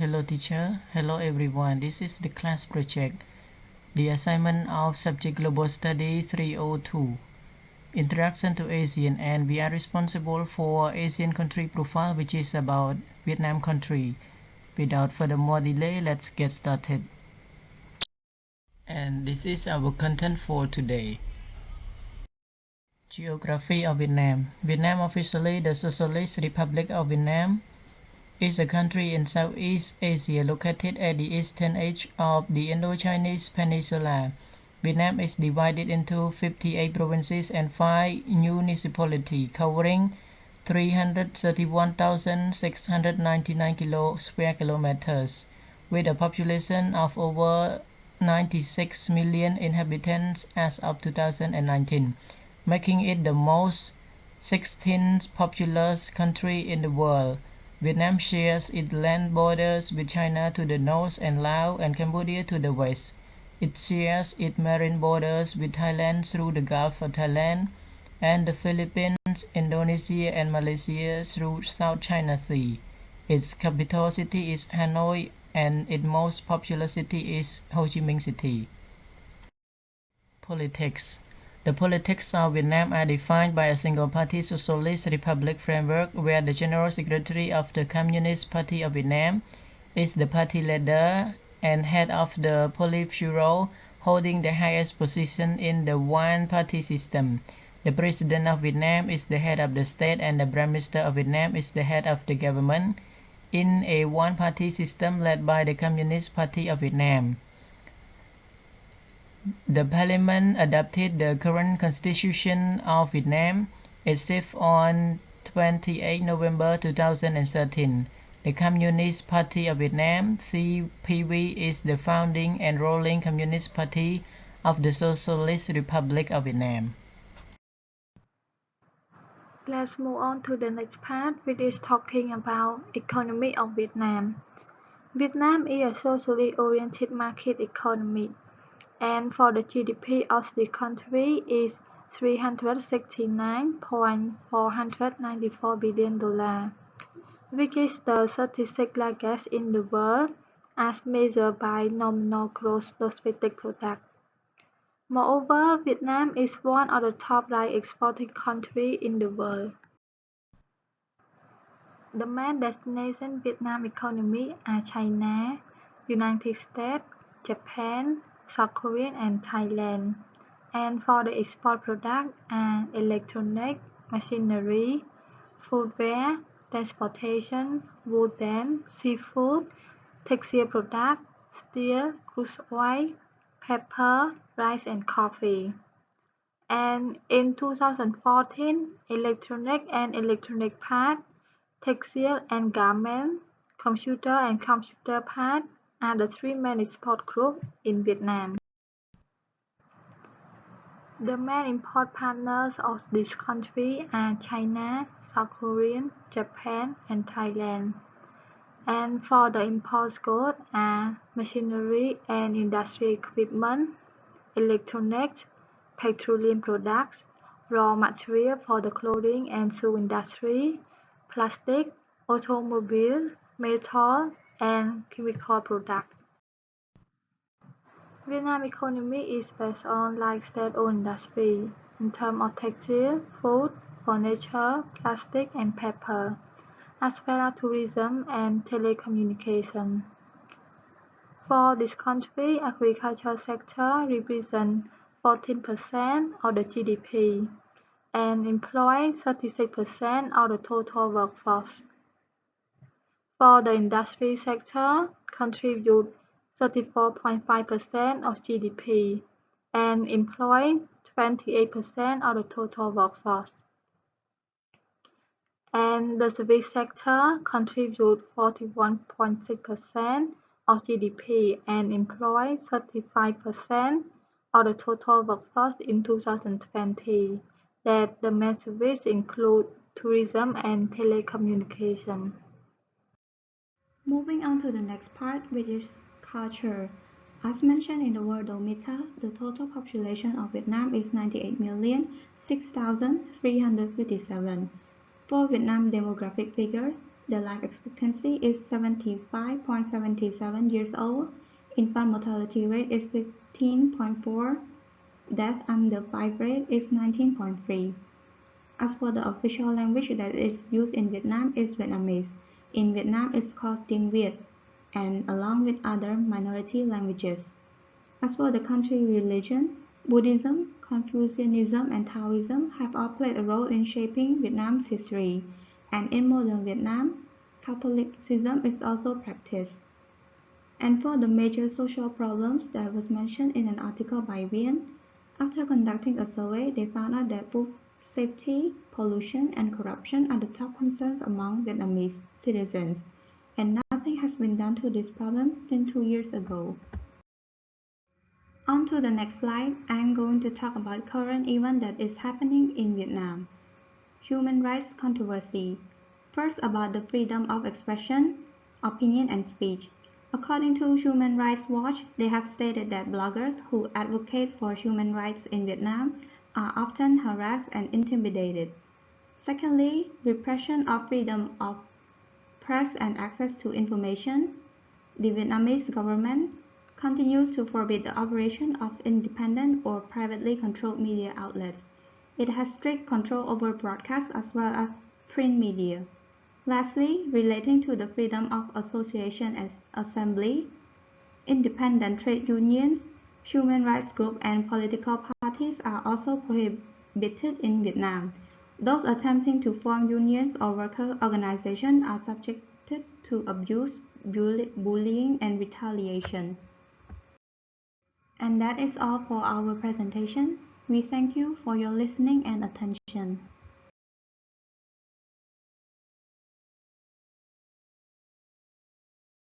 Hello teacher, hello everyone. This is the class project. The assignment of subject Global Study 302. Introduction to ASEAN, and we are responsible for Asian country profile, which is about Vietnam country. Without further more delay, let's get started. And this is our content for today. Geography of Vietnam. Vietnam, officially the Socialist Republic of Vietnam, is a country in Southeast Asia located at the eastern edge of the Indo-Chinese Peninsula. Vietnam is divided into 58 provinces and 5 municipalities, covering 331,699 square kilometers, with a population of over 96 million inhabitants as of 2019, making it the most 16th populous country in the world. Vietnam shares its land borders with China to the north and Laos and Cambodia to the west. It shares its marine borders with Thailand through the Gulf of Thailand and the Philippines, Indonesia, and Malaysia through South China Sea. Its capital city is Hanoi, and its most populous city is Ho Chi Minh City. Politics. The politics of Vietnam are defined by a single-party socialist republic framework where the General Secretary of the Communist Party of Vietnam is the party leader and head of the Politburo, holding the highest position in the one-party system. The President of Vietnam is the head of the state, and the Prime Minister of Vietnam is the head of the government in a one-party system led by the Communist Party of Vietnam. The Parliament adopted the current Constitution of Vietnam itself on 28 November 2013. The Communist Party of Vietnam, CPV, is the founding and ruling Communist Party of the Socialist Republic of Vietnam. Let's move on to the next part, which is talking about economy of Vietnam. Vietnam is a socially oriented market economy, and for the GDP of the country is $369.494 billion, which is the 36th largest in the world as measured by nominal gross domestic product. Moreover, Vietnam is one of the top rice exporting countries in the world. The main destinations Vietnam economy are China, United States, Japan, South Korea, and Thailand. And for the export products are electronics, machinery, footwear, transportation, wooden, seafood, textile products, steel, crude oil, pepper, rice, and coffee. And in 2014, electronic and electronic parts, textile and garment, computer and computer parts are the three main export groups in Vietnam. The main import partners of this country are China, South Korea, Japan, and Thailand. And for the import goods are machinery and industrial equipment, electronics, petroleum products, raw material for the clothing and shoe industry, plastic, automobile, metal, and chemical products. Vietnam economy is based on like state-owned industry in terms of textile, food, furniture, plastic, and paper, as well as tourism and telecommunication. For this country, agriculture sector represents 14% of the GDP and employs 36% of the total workforce. For the industry sector, contribute 34.5% of GDP and employ 28% of the total workforce. And the service sector contribute 41.6% of GDP and employ 35% of the total workforce in 2020. That the main service include tourism and telecommunication. Moving on to the next part, which is culture. As mentioned in the worldometer, the total population of Vietnam is 98,006,357. For Vietnam demographic figures, the life expectancy is 75.77 years old, infant mortality rate is 15.4, death under 5 rate is 19.3. As for the official language that is used in Vietnam is Vietnamese. In Vietnam it's called Tiếng Việt, and along with other minority languages. As for the country religion, Buddhism, Confucianism, and Taoism have all played a role in shaping Vietnam's history, and in modern Vietnam, Catholicism is also practiced. And for the major social problems that was mentioned in an article by Vien, after conducting a survey, they found out that food safety, pollution, and corruption are the top concerns among Vietnamese citizens, and nothing has been done to these problems since 2 years ago. On to the next slide, I am going to talk about current event that is happening in Vietnam. Human rights controversy. First, about the freedom of expression, opinion, and speech. According to Human Rights Watch, they have stated that bloggers who advocate for human rights in Vietnam are often harassed and intimidated. Secondly, repression of freedom of press and access to information. The Vietnamese government continues to forbid the operation of independent or privately controlled media outlets. It has strict control over broadcast as well as print media. Lastly, relating to the freedom of association and assembly, independent trade unions, human rights groups, and political parties are also prohibited in Vietnam. Those attempting to form unions or worker organizations are subjected to abuse, bullying, and retaliation. And that is all for our presentation. We thank you for your listening and attention.